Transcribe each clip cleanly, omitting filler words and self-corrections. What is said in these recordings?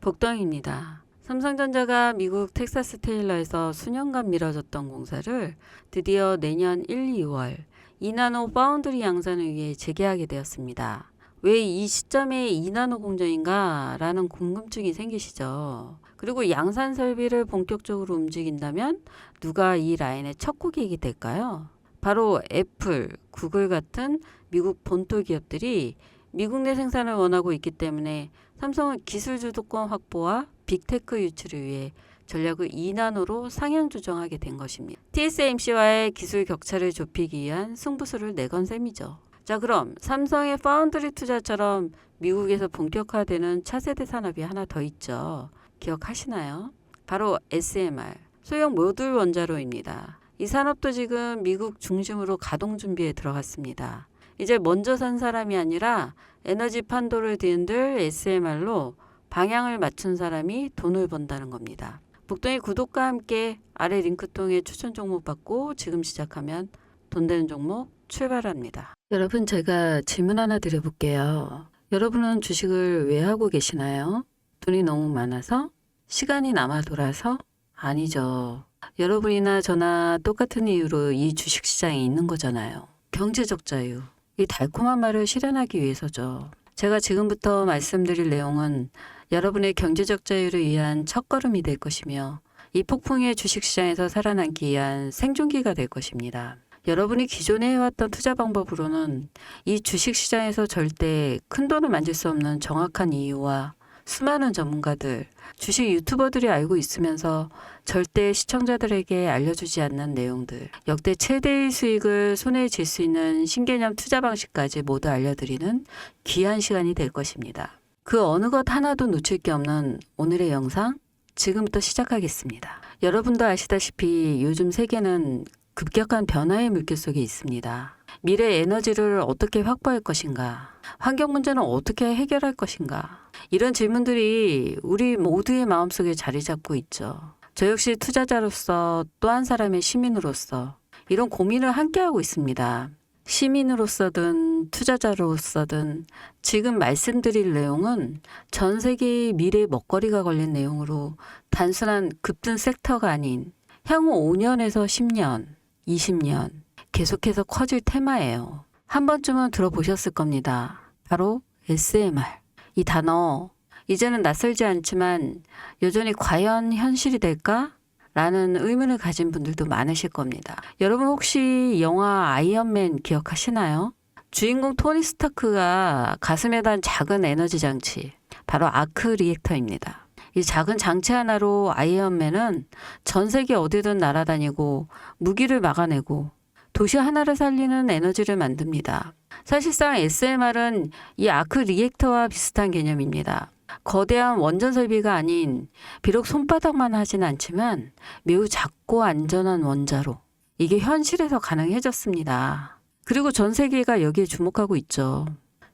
복덩입니다. 삼성전자가 미국 텍사스 테일러에서 수년간 미뤄졌던 공사를 드디어 내년 1, 2월 2나노 파운드리 양산을 위해 재개하게 되었습니다. 왜 이 시점에 2나노 공정인가 라는 궁금증이 생기시죠. 그리고 양산 설비를 본격적으로 움직인다면 누가 이 라인의 첫 고객이 될까요? 바로 애플, 구글 같은 미국 본토 기업들이 미국 내 생산을 원하고 있기 때문에 삼성은 기술 주도권 확보와 빅테크 유치를 위해 전략을 2나노로 상향 조정하게 된 것입니다. TSMC와의 기술 격차를 좁히기 위한 승부수를 내건 셈이죠. 자, 그럼 삼성의 파운드리 투자처럼 미국에서 본격화되는 차세대 산업이 하나 더 있죠. 기억하시나요? 바로 SMR, 소형 모듈 원자로입니다. 이 산업도 지금 미국 중심으로 가동 준비에 들어갔습니다. 이제 먼저 산 사람이 아니라 에너지 판도를 뒤흔들 SMR로 방향을 맞춘 사람이 돈을 번다는 겁니다. 복덩이 구독과 함께 아래 링크 통해 추천 종목 받고 지금 시작하면 돈 되는 종목 출발합니다. 여러분, 제가 질문 하나 드려볼게요. 여러분은 주식을 왜 하고 계시나요? 돈이 너무 많아서? 시간이 남아 돌아서? 아니죠. 여러분이나 저나 똑같은 이유로 이 주식시장에 있는 거잖아요. 경제적 자유. 이 달콤한 말을 실현하기 위해서죠. 제가 지금부터 말씀드릴 내용은 여러분의 경제적 자유를 위한 첫걸음이 될 것이며 이 폭풍의 주식시장에서 살아남기 위한 생존기가 될 것입니다. 여러분이 기존에 해왔던 투자 방법으로는 이 주식시장에서 절대 큰 돈을 만질 수 없는 정확한 이유와 수많은 전문가들, 주식 유튜버들이 알고 있으면서 절대 시청자들에게 알려주지 않는 내용들, 역대 최대의 수익을 손에 쥘 수 있는 신개념 투자 방식까지 모두 알려드리는 귀한 시간이 될 것입니다. 그 어느 것 하나도 놓칠 게 없는 오늘의 영상, 지금부터 시작하겠습니다. 여러분도 아시다시피 요즘 세계는 급격한 변화의 물결 속에 있습니다. 미래 에너지를 어떻게 확보할 것인가? 환경 문제는 어떻게 해결할 것인가? 이런 질문들이 우리 모두의 마음속에 자리 잡고 있죠. 저 역시 투자자로서 또 한 사람의 시민으로서 이런 고민을 함께하고 있습니다. 시민으로서든 투자자로서든 지금 말씀드릴 내용은 전 세계의 미래 먹거리가 걸린 내용으로 단순한 급등 섹터가 아닌 향후 5년에서 10년, 20년 계속해서 커질 테마예요. 한 번쯤은 들어보셨을 겁니다. 바로 SMR. 이 단어 이제는 낯설지 않지만 여전히 과연 현실이 될까? 라는 의문을 가진 분들도 많으실 겁니다. 여러분 혹시 영화 아이언맨 기억하시나요? 주인공 토니 스타크가 가슴에 단 작은 에너지 장치, 바로 아크 리액터입니다. 이 작은 장치 하나로 아이언맨은 전 세계 어디든 날아다니고 무기를 막아내고 도시 하나를 살리는 에너지를 만듭니다. 사실상 SMR은 이 아크 리액터와 비슷한 개념입니다. 거대한 원전 설비가 아닌 비록 손바닥만 하진 않지만 매우 작고 안전한 원자로 이게 현실에서 가능해졌습니다. 그리고 전 세계가 여기에 주목하고 있죠.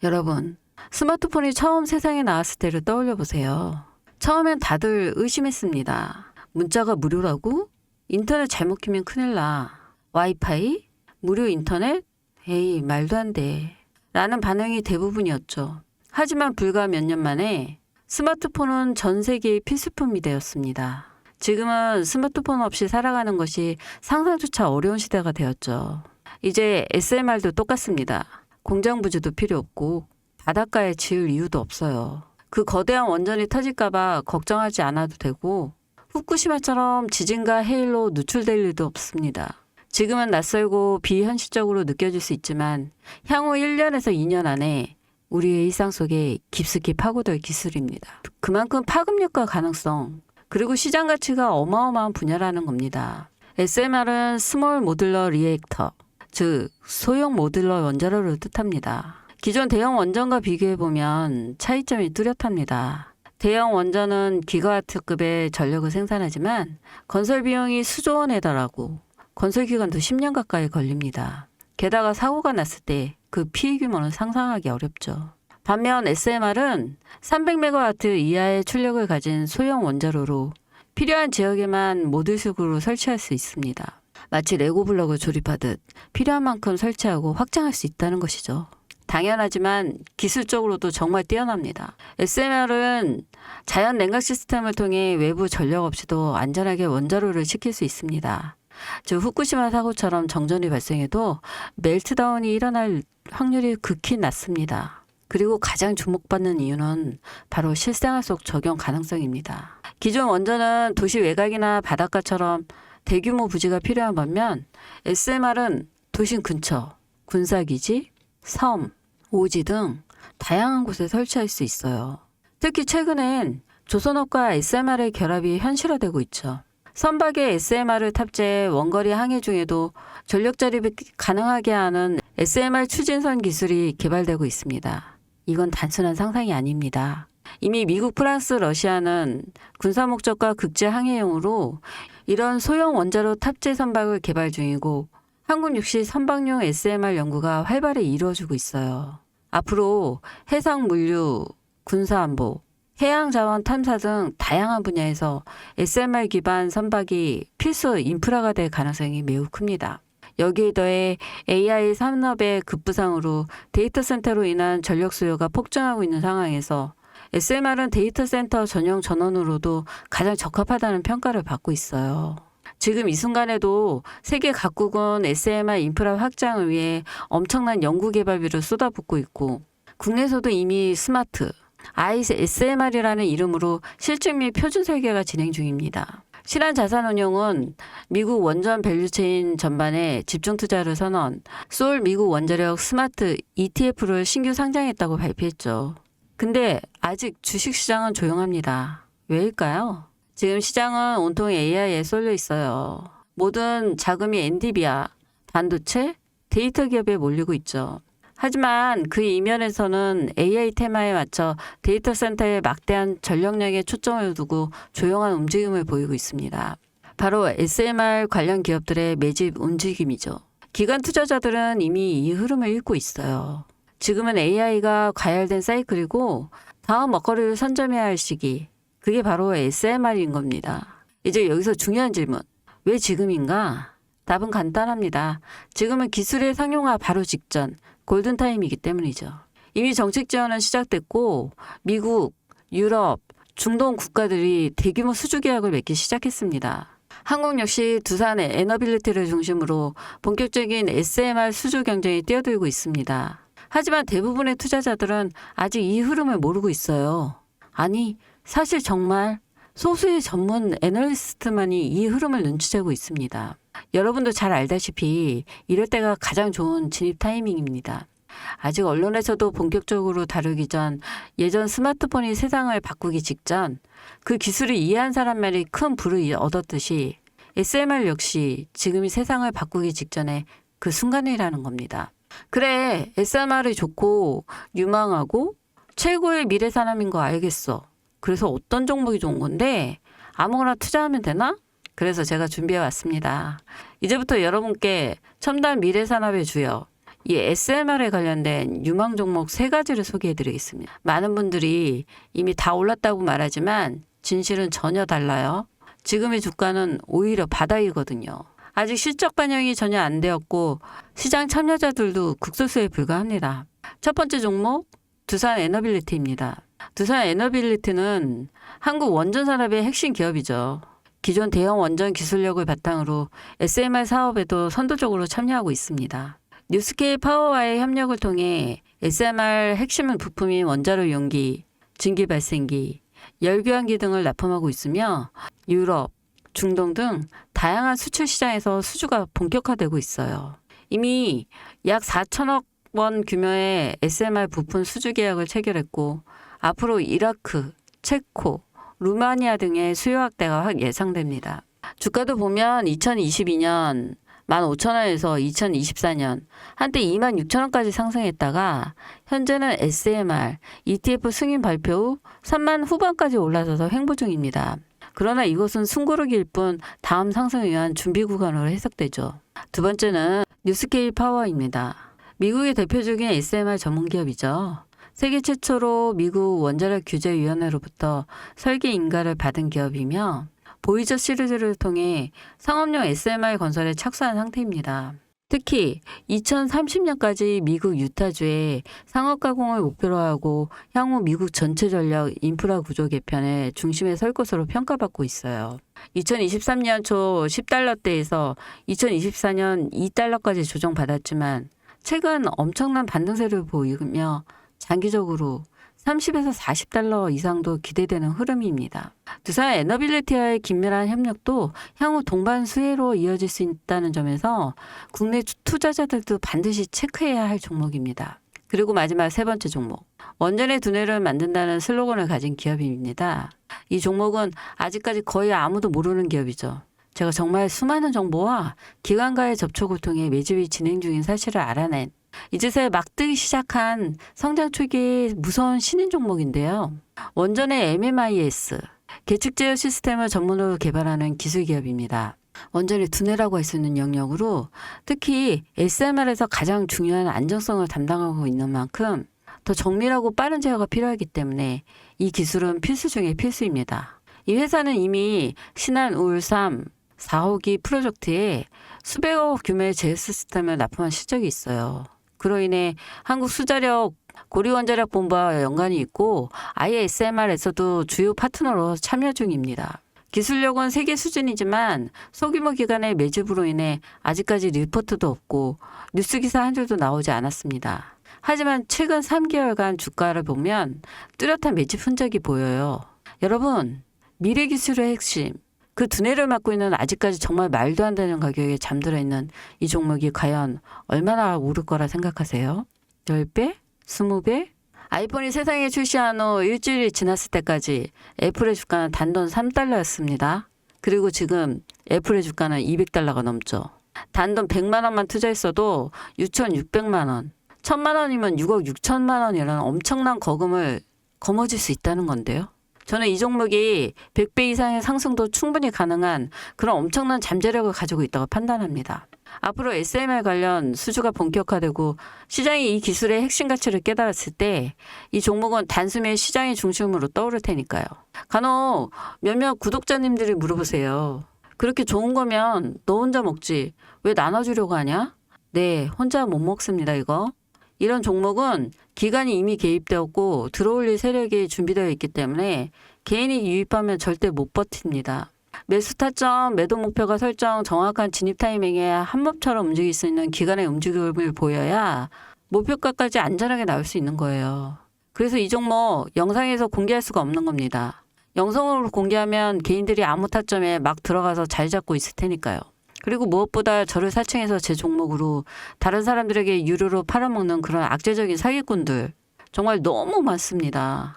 여러분, 스마트폰이 처음 세상에 나왔을 때를 떠올려 보세요. 처음엔 다들 의심했습니다. 문자가 무료라고? 인터넷 잘못 키면 큰일 나. 와이파이? 무료 인터넷? 에이, 말도 안 돼. 라는 반응이 대부분이었죠. 하지만 불과 몇 년 만에 스마트폰은 전 세계의 필수품이 되었습니다. 지금은 스마트폰 없이 살아가는 것이 상상조차 어려운 시대가 되었죠. 이제 SMR도 똑같습니다. 공장 부지도 필요 없고 바닷가에 지을 이유도 없어요. 그 거대한 원전이 터질까봐 걱정하지 않아도 되고 후쿠시마처럼 지진과 해일로 누출될 일도 없습니다. 지금은 낯설고 비현실적으로 느껴질 수 있지만 향후 1년에서 2년 안에 우리의 일상 속에 깊숙이 파고들 기술입니다. 그만큼 파급력과 가능성, 그리고 시장 가치가 어마어마한 분야라는 겁니다. SMR은 스몰 모듈러 리액터, 즉 소형 모듈러 원자로를 뜻합니다. 기존 대형 원전과 비교해보면 차이점이 뚜렷합니다. 대형 원전은 기가와트급의 전력을 생산하지만 건설 비용이 수조 원에 달하고 건설 기간도 10년 가까이 걸립니다. 게다가 사고가 났을 때 그 피해 규모는 상상하기 어렵죠. 반면 SMR은 300메가와트 이하의 출력을 가진 소형 원자로로 필요한 지역에만 모듈식으로 설치할 수 있습니다. 마치 레고 블록을 조립하듯 필요한 만큼 설치하고 확장할 수 있다는 것이죠. 당연하지만 기술적으로도 정말 뛰어납니다. SMR은 자연 냉각 시스템을 통해 외부 전력 없이도 안전하게 원자로를 식힐 수 있습니다. 즉 후쿠시마 사고처럼 정전이 발생해도 멜트다운이 일어날 확률이 극히 낮습니다. 그리고 가장 주목받는 이유는 바로 실생활 속 적용 가능성입니다. 기존 원전은 도시 외곽이나 바닷가처럼 대규모 부지가 필요한 반면 SMR은 도심 근처, 군사기지, 섬, 오지 등 다양한 곳에 설치할 수 있어요. 특히 최근엔 조선업과 SMR의 결합이 현실화되고 있죠. 선박에 SMR을 탑재해 원거리 항해 중에도 전력 자립이 가능하게 하는 SMR 추진선 기술이 개발되고 있습니다. 이건 단순한 상상이 아닙니다. 이미 미국, 프랑스, 러시아는 군사 목적과 국제 항해용으로 이런 소형 원자로 탑재 선박을 개발 중이고 한국 역시 선박용 SMR 연구가 활발히 이루어지고 있어요. 앞으로 해상 물류, 군사안보, 해양자원 탐사 등 다양한 분야에서 SMR 기반 선박이 필수 인프라가 될 가능성이 매우 큽니다. 여기에 더해 AI 산업의 급부상으로 데이터 센터로 인한 전력 수요가 폭증하고 있는 상황에서 SMR은 데이터 센터 전용 전원으로도 가장 적합하다는 평가를 받고 있어요. 지금 이 순간에도 세계 각국은 SMR 인프라 확장을 위해 엄청난 연구 개발비를 쏟아붓고 있고 국내에서도 이미 스마트, SMR이라는 이름으로 실증 및 표준 설계가 진행 중입니다. 신한자산운용은 미국 원전 밸류체인 전반에 집중 투자를 선언, 소울 미국 원자력 스마트 ETF를 신규 상장했다고 발표했죠. 근데 아직 주식시장은 조용합니다. 왜일까요? 지금 시장은 온통 AI에 쏠려 있어요. 모든 자금이 엔비디아, 반도체, 데이터 기업에 몰리고 있죠. 하지만 그 이면에서는 AI 테마에 맞춰 데이터 센터에 막대한 전력량에 초점을 두고 조용한 움직임을 보이고 있습니다. 바로 SMR 관련 기업들의 매집 움직임이죠. 기관 투자자들은 이미 이 흐름을 읽고 있어요. 지금은 AI가 과열된 사이클이고 다음 먹거리를 선점해야 할 시기. 그게 바로 SMR인 겁니다. 이제 여기서 중요한 질문. 왜 지금인가? 답은 간단합니다. 지금은 기술의 상용화 바로 직전, 골든타임이기 때문이죠. 이미 정책 지원은 시작됐고 미국, 유럽, 중동 국가들이 대규모 수주 계약을 맺기 시작했습니다. 한국 역시 두산의 에너빌리티를 중심으로 본격적인 SMR 수주 경쟁에 뛰어들고 있습니다. 하지만 대부분의 투자자들은 아직 이 흐름을 모르고 있어요. 아니, 사실 정말 소수의 전문 애널리스트만이 이 흐름을 눈치채고 있습니다. 여러분도 잘 알다시피 이럴 때가 가장 좋은 진입 타이밍입니다. 아직 언론에서도 본격적으로 다루기 전 예전 스마트폰이 세상을 바꾸기 직전 그 기술을 이해한 사람만이 큰 부를 얻었듯이 SMR 역시 지금이 세상을 바꾸기 직전에 그 순간이라는 겁니다. 그래, SMR이 좋고 유망하고 최고의 미래 산업인 거 알겠어. 그래서 어떤 종목이 좋은 건데 아무거나 투자하면 되나? 그래서 제가 준비해 왔습니다. 이제부터 여러분께 첨단 미래 산업의 주역, 이 SMR에 관련된 유망 종목 3가지를 소개해 드리겠습니다. 많은 분들이 이미 다 올랐다고 말하지만 진실은 전혀 달라요. 지금의 주가는 오히려 바닥이거든요. 아직 실적 반영이 전혀 안 되었고 시장 참여자들도 극소수에 불과합니다. 첫 번째 종목, 두산 에너빌리티입니다. 두산 에너빌리티는 한국 원전 산업의 핵심 기업이죠. 기존 대형 원전 기술력을 바탕으로 SMR 사업에도 선도적으로 참여하고 있습니다. 뉴스케일 파워와의 협력을 통해 SMR 핵심 부품인 원자로 용기, 증기 발생기, 열교환기 등을 납품하고 있으며 유럽, 중동 등 다양한 수출 시장에서 수주가 본격화되고 있어요. 이미 약 4천억 원 규모의 SMR 부품 수주 계약을 체결했고 앞으로 이라크, 체코, 루마니아 등의 수요 확대가 예상됩니다. 주가도 보면 2022년 15,000원에서 2024년 한때 26,000원까지 상승했다가 현재는 SMR, ETF 승인 발표 후 3만 후반까지 올라서서 횡보 중입니다. 그러나 이것은 숨고르기일 뿐 다음 상승을 위한 준비 구간으로 해석되죠. 두 번째는 뉴스케일 파워입니다. 미국의 대표적인 SMR 전문기업이죠. 세계 최초로 미국 원자력 규제위원회로부터 설계 인가를 받은 기업이며 보이저 시리즈를 통해 상업용 SMR 건설에 착수한 상태입니다. 특히 2030년까지 미국 유타주에 상업 가공을 목표로 하고 향후 미국 전체 전력 인프라 구조 개편의 중심에 설 것으로 평가받고 있어요. 2023년 초 10달러대에서 2024년 2달러까지 조정받았지만 최근 엄청난 반등세를 보이며 장기적으로 30에서 40달러 이상도 기대되는 흐름입니다. 두산 에너빌리티와의 긴밀한 협력도 향후 동반 수혜로 이어질 수 있다는 점에서 국내 투자자들도 반드시 체크해야 할 종목입니다. 그리고 마지막 세 번째 종목. 원전의 두뇌를 만든다는 슬로건을 가진 기업입니다. 이 종목은 아직까지 거의 아무도 모르는 기업이죠. 제가 정말 수많은 정보와 기관과의 접촉을 통해 매집이 진행 중인 사실을 알아낸 이제서야 막 뜨기 시작한 성장 초기의 무서운 신인 종목인데요. 원전의 MMIS, 계측 제어 시스템을 전문으로 개발하는 기술 기업입니다. 원전의 두뇌라고 할 수 있는 영역으로 특히 SMR에서 가장 중요한 안정성을 담당하고 있는 만큼 더 정밀하고 빠른 제어가 필요하기 때문에 이 기술은 필수 중의 필수입니다. 이 회사는 이미 신한 울삼 4호기 프로젝트에 수백억 규모의 제어 시스템을 납품한 실적이 있어요. 그로 인해 한국 수자력 고리원자력 본부와 연관이 있고 아예 SMR에서도 주요 파트너로 참여 중입니다. 기술력은 세계 수준이지만 소규모 기관의 매집으로 인해 아직까지 리포트도 없고 뉴스기사 한 줄도 나오지 않았습니다. 하지만 최근 3개월간 주가를 보면 뚜렷한 매집 흔적이 보여요. 여러분, 미래 기술의 핵심, 그 두뇌를 맡고 있는 아직까지 정말 말도 안 되는 가격에 잠들어 있는 이 종목이 과연 얼마나 오를 거라 생각하세요? 10배? 20배? 아이폰이 세상에 출시한 후 일주일이 지났을 때까지 애플의 주가는 단돈 3달러였습니다. 그리고 지금 애플의 주가는 200달러가 넘죠. 단돈 100만 원만 투자했어도 6,600만 원, 1,000만 원이면 6억 6천만 원이라는 엄청난 거금을 거머쥘 수 있다는 건데요. 저는 이 종목이 100배 이상의 상승도 충분히 가능한 그런 엄청난 잠재력을 가지고 있다고 판단합니다. 앞으로 SMR 관련 수주가 본격화되고 시장이 이 기술의 핵심 가치를 깨달았을 때 이 종목은 단숨에 시장의 중심으로 떠오를 테니까요. 간혹 몇몇 구독자님들이 물어보세요. 그렇게 좋은 거면 너 혼자 먹지 왜 나눠주려고 하냐? 네, 혼자 못 먹습니다 이거. 이런 종목은 기관이 이미 개입되었고 들어올릴 세력이 준비되어 있기 때문에 개인이 유입하면 절대 못 버팁니다. 매수 타점, 매도 목표가 설정, 정확한 진입 타이밍에 한몸처럼 움직일 수 있는 기관의 움직임을 보여야 목표가까지 안전하게 나올 수 있는 거예요. 그래서 이 종목 영상에서 공개할 수가 없는 겁니다. 영상으로 공개하면 개인들이 아무 타점에 막 들어가서 자리 잡고 있을 테니까요. 그리고 무엇보다 저를 사칭해서 제 종목으로 다른 사람들에게 유료로 팔아먹는 그런 악재적인 사기꾼들 정말 너무 많습니다.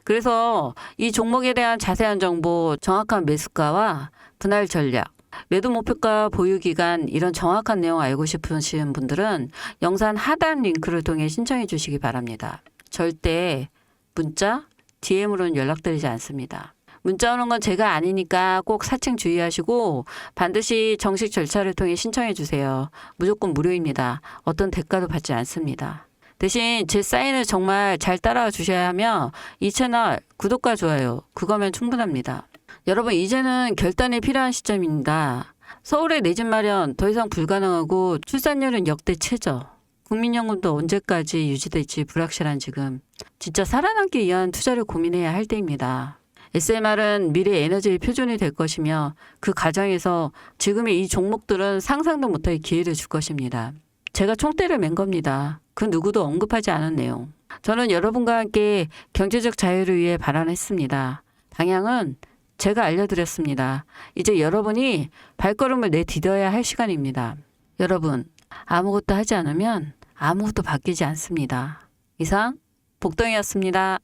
그래서 이 종목에 대한 자세한 정보, 정확한 매수가와 분할 전략, 매도 목표가 보유 기간 이런 정확한 내용 알고 싶으신 분들은 영상 하단 링크를 통해 신청해 주시기 바랍니다. 절대 문자, DM으로는 연락드리지 않습니다. 문자 오는 건 제가 아니니까 꼭 사칭 주의하시고 반드시 정식 절차를 통해 신청해 주세요. 무조건 무료입니다. 어떤 대가도 받지 않습니다. 대신 제 사인을 정말 잘 따라와 주셔야 하며 이 채널 구독과 좋아요 그거면 충분합니다. 여러분 이제는 결단이 필요한 시점입니다. 서울의 내 집 마련 더 이상 불가능하고 출산율은 역대 최저. 국민연금도 언제까지 유지될지 불확실한 지금 진짜 살아남기 위한 투자를 고민해야 할 때입니다. SMR은 미래 에너지의 표준이 될 것이며 그 과정에서 지금의 이 종목들은 상상도 못할 기회를 줄 것입니다. 제가 총대를 맨 겁니다. 그 누구도 언급하지 않은 내용. 저는 여러분과 함께 경제적 자유를 위해 발언했습니다. 방향은 제가 알려드렸습니다. 이제 여러분이 발걸음을 내디뎌야 할 시간입니다. 여러분, 아무것도 하지 않으면 아무것도 바뀌지 않습니다. 이상 복덩이였습니다.